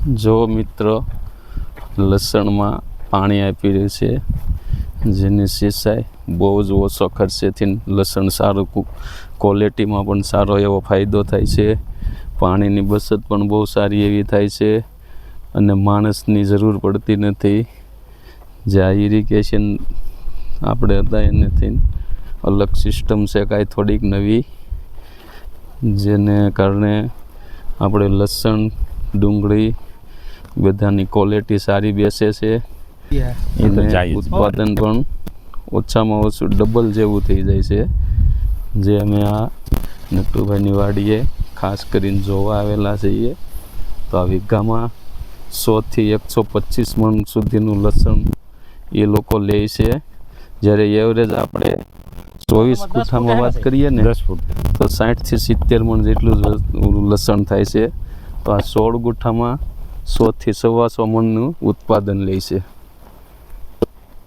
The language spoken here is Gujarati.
જો મિત્ર લસણમાં પાણી આપી રહ્યું છે, જેની સિંચાઈ બહુ જ ઓછો ખર્ચેથી લસણ સારું ક્વોલિટીમાં પણ સારો એવો ફાયદો થાય છે. પાણીની બચત પણ બહુ સારી એવી થાય છે અને માણસની જરૂર પડતી નથી. જે આ ઇરિગેશન આપણે હતા એનાથી અલગ સિસ્ટમ છે કાંઈ થોડીક નવી, જેને કારણે આપણે લસણ ડુંગળી બધાની ક્વોલિટી સારી બેસે છે અને ઉત્પાદન પણ ઓછામાં ઓછું ડબલ જેવું થઈ જાય છે. જે અમે આ નટુભાઈની વાડીએ ખાસ કરીને જોવા આવેલા છીએ, તો આ વીઘામાં 100 થી 125 મણ સુધીનું લસણ એ લોકો લે છે. જ્યારે એવરેજ આપણે 24 ગુંઠામાં વાત કરીએ ને તો 60 થી 70 મણ જેટલું લસણ થાય છે. તો આ 16 ગુંઠામાં 100 થી 125 મણનું ઉત્પાદન લે છે.